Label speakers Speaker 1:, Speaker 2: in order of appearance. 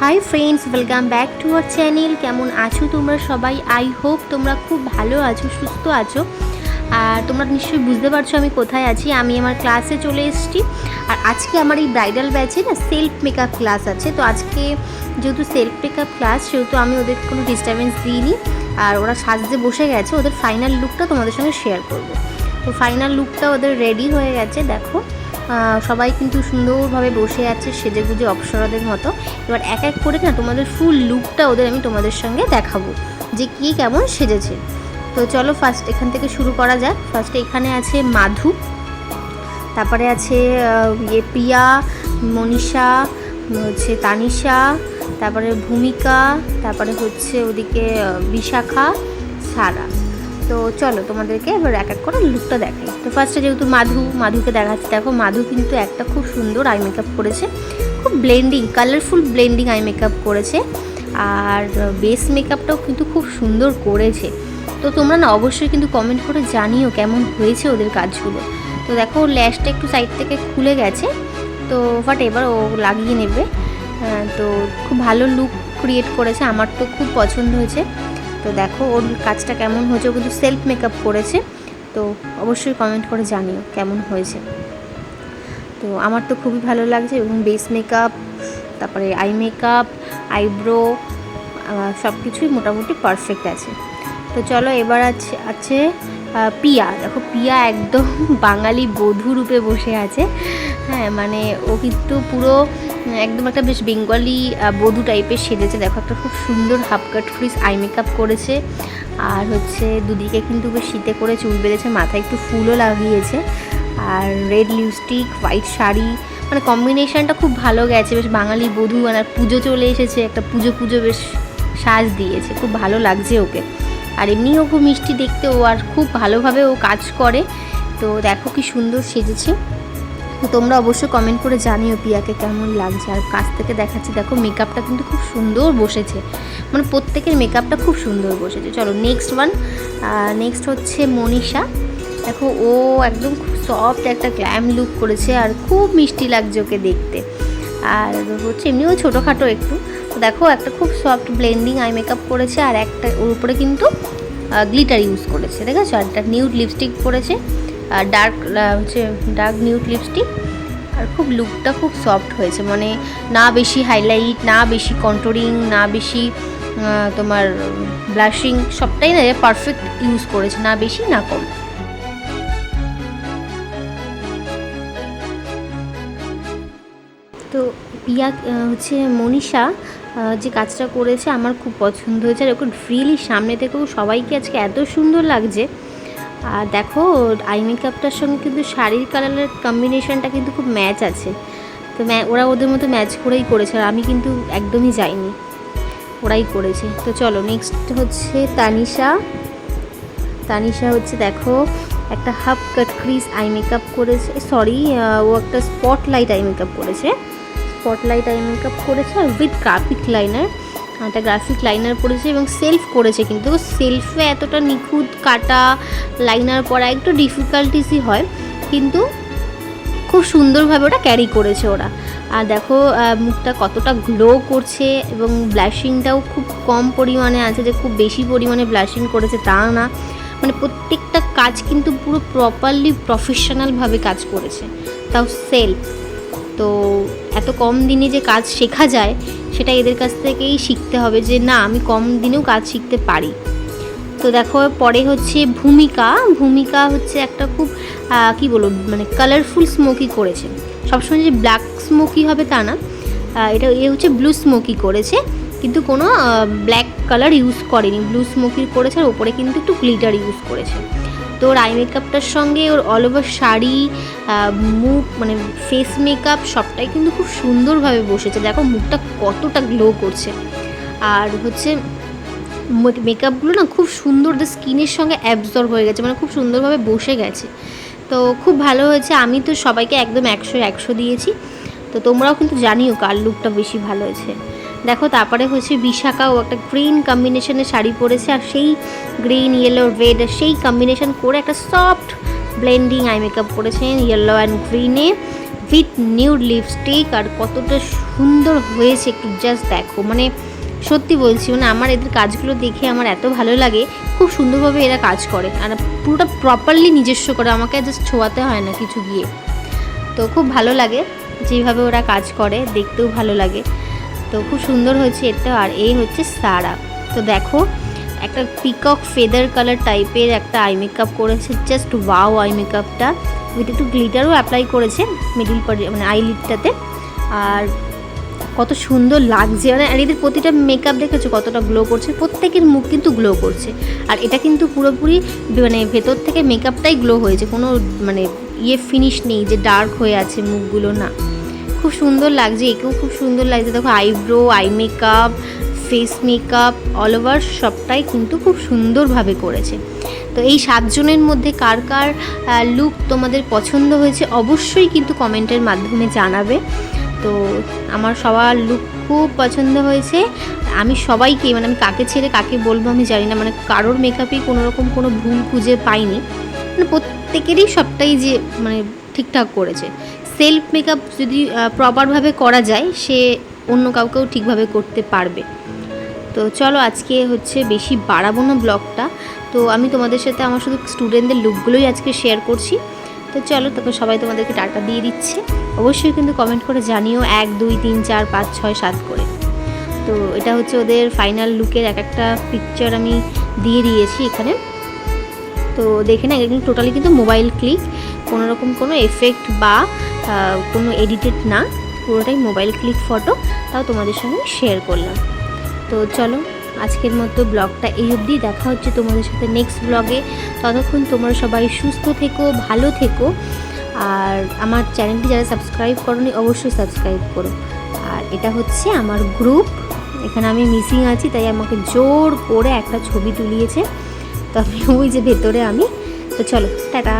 Speaker 1: Hi friends, welcome back to our channel. কেমন আছো তোমরা সবাই? আই হোপ তোমরা খুব ভালো আছো, সুস্থ আছো। আর তোমরা নিশ্চয়ই বুঝতে পারছো আমি কোথায় আছি। আমি আমার ক্লাসে চলে এসেছি। আর আজকে আমার এই ব্রাইডাল ব্যাচে না সেলফ মেকআপ ক্লাস আছে। তো আজকে যেহেতু সেলফ মেকআপ ক্লাস, সেহেতু আমি ওদের কোনো ডিস্টারবেন্স দিইনি। আর ওরা সাজতে বসে গেছে, ওদের ফাইনাল লুকটা তোমাদের সঙ্গে শেয়ার করবো। তো ফাইনাল লুকটা ওদের রেডি হয়ে গেছে, দেখো। সবাই কিন্তু সুন্দরভাবে বসে আছে সেজেগুজে অপ্সরাদের মতো। এবার এক এক করে না তোমাদের ফুল লুকটা আমি তোমাদের সঙ্গে দেখাবো যে কী কেমন সেজেছে। তো চলো ফার্স্ট এখান থেকে শুরু করা যাক। ফার্স্টে এখানে আছে মাধু, তারপরে আছে প্রিয়া, মনীষা, হচ্ছে তানিশা, তারপরে ভূমিকা, তারপরে হচ্ছে ওদিকে বিশাখা, সারা। তো চলো তোমাদেরকে এবার এক এক করে লুকটা দেখাই। তো ফার্স্টে যেহেতু মাধুকে দেখাচ্ছি, দেখো মাধু কিন্তু একটা খুব সুন্দর আই মেকআপ করেছে, খুব blending, colourful blending eye makeup করেছে। আর বেস মেকআপটাও কিন্তু খুব সুন্দর করেছে। তো তোমরা না অবশ্যই কিন্তু কমেন্ট করে জানিও কেমন হয়েছে ওদের কাজগুলো। তো দেখো ল্যাশটা একটু সাইড থেকে খুলে গেছে, তো বাট এবার ও লাগিয়ে নেবে। তো খুব ভালো লুক ক্রিয়েট করেছে, আমার তো খুব পছন্দ হয়েছে। তো দেখো ওর কাজটা কেমন হয়েছে, ও কিন্তু সেলফ মেকআপ করেছে। তো অবশ্যই কমেন্ট করে জানিও কেমন হয়েছে। তো আমার তো খুবই ভালো লাগছে, এবং বেস মেকআপ, তারপরে আই মেকআপ, আইব্রো সব কিছুই মোটামুটি পারফেক্ট আছে। তো চলো এবার আছে পিয়া। দেখো পিয়া একদম বাঙালি বধূ রূপে বসে আছে। হ্যাঁ, মানে ও কিন্তু পুরো একদম একটা বেশ বেঙ্গলি বধূ টাইপের সেজেছে। দেখো একটা খুব সুন্দর half cut fridge I makeup করেছে। আর হচ্ছে দুদিকে কিন্তু বেশ শীতে করে চুল বেঁধেছে, মাথায় একটু ফুলও লাগিয়েছে। আর রেড লিপস্টিক, হোয়াইট শাড়ি, মানে কম্বিনেশানটা খুব ভালো গেছে, বেশ বাঙালি বধূ। আর পুজো চলে এসেছে, একটা পুজো বেশ সাজ দিয়েছে, খুব ভালো লাগছে ওকে। আর এমনিও খুব মিষ্টি দেখতে ও, আর খুব ভালোভাবে ও কাজ করে। তো দেখো কি সুন্দর সেজেছে। তো তোমরা অবশ্যই কমেন্ট করে জানিও পিয়াকে কেমন লাগছে। আর কাছ থেকে দেখাচ্ছি, দেখো মেকআপটা কিন্তু খুব সুন্দর বসেছে, মানে প্রত্যেকের মেকআপটা খুব সুন্দর বসেছে। চলো নেক্সট হচ্ছে মনীষা। দেখো ও একদম খুব সফট একটা গ্ল্যাম লুক করেছে, আর খুব মিষ্টি লাগছে ওকে দেখতে। আর হচ্ছে এমনিও ছোটোখাটো একটু। তো দেখো একটা খুব সফট ব্লেন্ডিং আই মেকআপ করেছে, আর একটা ওর উপরে কিন্তু গ্লিটার ইউজ করেছে, দেখেছো। আর একটা নিউড লিপস্টিক পরেছে, ডার্ক নিউড লিপস্টিক। আর খুব লুকটা খুব সফট হয়েছে, মানে না বেশি হাইলাইট, না বেশি কন্ট্রোলিং, না বেশি তোমার ব্লাশিং, সবটাই না পারফেক্ট ইউজ করেছে, না বেশি না কম। তো পিয়া হচ্ছে মনীষা যে কাজটা করেছে আমার খুব পছন্দ হয়েছে। আর ওকে রিয়েলি সামনে থেকেও সবাইকে আজকে এত সুন্দর লাগছে। আর দেখো আই মেকআপটার সঙ্গে কিন্তু শাড়ির কালারের কম্বিনেশনটা কিন্তু খুব ম্যাচ আছে। তো ওরা ওদের মতো ম্যাচ করেই করেছে, আর আমি কিন্তু একদমই যাইনি, ওরাই করেছে। তো চলো নেক্সট হচ্ছে তানিশা হচ্ছে দেখো একটা half cut crease eye makeup করেছে, ও একটা স্পটলাইট আই মেকআপ করেছে, আর উইথ গ্রাফিক লাইনার। একটা গ্রাফিক লাইনার পরেছে এবং সেলফ করেছে, কিন্তু সেলফে এতটা নিখুঁত কাটা লাইনার পরা একটু ডিফিকাল্টিসই হয়, কিন্তু খুব সুন্দরভাবে ওটা ক্যারি করেছে ওরা। আর দেখো মুখটা কতটা গ্লো করছে, এবং ব্লাশিংটাও খুব কম পরিমাণে আছে, যে খুব বেশি পরিমাণে ব্লাশিং করেছে তা না, মানে প্রত্যেকটা কাজ কিন্তু পুরো প্রপারলি প্রফেশনালভাবে কাজ করেছে, তাও সেলফ। তো এত কম দিনে যে কাজ শেখা যায়, সেটা এদের কাছ থেকেই শিখতে হবে, যে না আমি কম দিনেও কাজ শিখতে পারি। তো দেখো পরে হচ্ছে ভূমিকা হচ্ছে একটা খুব কি বলবো, মানে কালারফুল স্মোকি করেছে। সবসময় যে ব্ল্যাক স্মোকি হবে তা না, এটা হচ্ছে ব্লু স্মোকি করেছে, কিন্তু কোনো ব্ল্যাক কালার ইউজ করেনি, ব্লু স্মোকি করেছে। আর ওপরে কিন্তু একটু গ্লিটার ইউজ করেছে। তো ওর আই মেকআপটার সঙ্গে ওর অল ওভার শাড়ি, মুখ, মানে ফেস মেকআপ সবটাই কিন্তু খুব সুন্দরভাবে বসেছে। দেখো মুখটা কতটা গ্লো করছে। আর হচ্ছে মেকআপগুলো না খুব সুন্দর স্কিনের সঙ্গে অ্যাবজর্ব হয়ে গেছে, মানে খুব সুন্দরভাবে বসে গেছে। তো খুব ভালো হয়েছে। আমি তো সবাইকে একদম 100 দিয়েছি। তো তোমরাও কিন্তু জানিও কার লুকটা বেশি ভালো হয়েছে। দেখো তারপরে হচ্ছে বিশাখা, ও একটা গ্রিন কম্বিনেশনের শাড়ি পরেছে, আর সেই গ্রিন, ইয়েলো, রেড সেই কম্বিনেশন করে একটা সফট ব্লেন্ডিং আই মেকআপ করেছেন ইয়েলো অ্যান্ড গ্রিনে। উইথ নিউড লিপস্টিক, আর কতটা সুন্দর হয়েছে একটু জাস্ট দেখো। মানে সত্যি বলছি, মানে আমার এদের কাজগুলো দেখে আমার এত ভালো লাগে, খুব সুন্দরভাবে এরা কাজ করে আর পুরোটা প্রপারলি নিজস্ব করে, আমাকে জাস্ট ছোঁয়াতে হয় না কিছু গিয়ে। তো খুব ভালো লাগে যেভাবে ওরা কাজ করে, দেখতেও ভালো লাগে। তো খুব সুন্দর হয়েছে এটা। আর এই হচ্ছে সারা। তো দেখো একটা পিকক ফেদার কালার টাইপের একটা আই মেকআপ করেছে, জাস্ট ওয়াও আই মেকআপটা, উইথ একটু গ্লিটারও অ্যাপ্লাই করেছে মিডিল মানে আইলিডটাতে। আর কত সুন্দর লাগছে, মানে আর এদের প্রতিটা মেকআপ দেখেছো কতটা গ্লো করছে, প্রত্যেকের মুখ কিন্তু গ্লো করছে। আর এটা কিন্তু পুরোপুরি মানে ভেতর থেকে মেকআপটাই গ্লো হয়েছে, কোনো মানে ফিনিশ নেই যে ডার্ক হয়ে আছে মুখগুলো, না। খুব সুন্দর লাগছে, একেও খুব সুন্দর লাগছে। দেখো eyebrow, eye makeup, face makeup, all over সবটাই কিন্তু খুব সুন্দরভাবে করেছে। তো এই 7 জনের মধ্যে কার কার লুক তোমাদের পছন্দ হয়েছে অবশ্যই কিন্তু কমেন্টের মাধ্যমে জানাবে। তো আমার সবার লুক খুব পছন্দ হয়েছে। আমি সবাইকে, মানে আমি কাকে ছেড়ে কাকে বলবো আমি জানি না, মানে কারোর মেকআপেই কোনো রকম কোনো ভুল খুঁজে পাইনি, মানে প্রত্যেকেরই সবটাই যে মানে ঠিকঠাক করেছে। সেলফ মেকআপ যদি প্রপারভাবে করা যায়, সে অন্য কাউকেও ঠিকভাবে করতে পারবে। তো চলো আজকে হচ্ছে বেশি বাড়াবো না ব্লগটা। তো আমি তোমাদের সাথে আমার শুধু স্টুডেন্টদের লুকগুলোই আজকে শেয়ার করছি। তো চলো, তখন সবাই তোমাদেরকে টাটা দিয়ে দিচ্ছে। অবশ্যই কিন্তু কমেন্ট করে জানিও 1 2 3 4 5 6 7 করে। তো এটা হচ্ছে ওদের ফাইনাল লুকের একটা পিকচার আমি দিয়ে দিয়েছি এখানে। তো দেখে না, এটা কিন্তু টোটালি কিন্তু মোবাইল ক্লিক, কোনো রকম কোনো এফেক্ট বা কোনো এডিটেড না, পুরোটাই মোবাইল ক্লিক ফটো। তাও তোমাদের সঙ্গে শেয়ার করলাম। তো চলো আজকের মতো ব্লগটা এই অবধি, দেখা হচ্ছে তোমাদের সাথে নেক্সট ব্লগে। ততক্ষণ তোমরা সবাই সুস্থ থেকো, ভালো থেকো। আর আমার চ্যানেলটি যারা সাবস্ক্রাইব করোনি অবশ্যই সাবস্ক্রাইব করো। আর এটা হচ্ছে আমার গ্রুপ, এখানে আমি মিসিং আছি, তাই আমাকে জোর করে একটা ছবি তুলিয়েছে, তো আমি ওই যে ভেতরে আমি। তো চলো টাটা।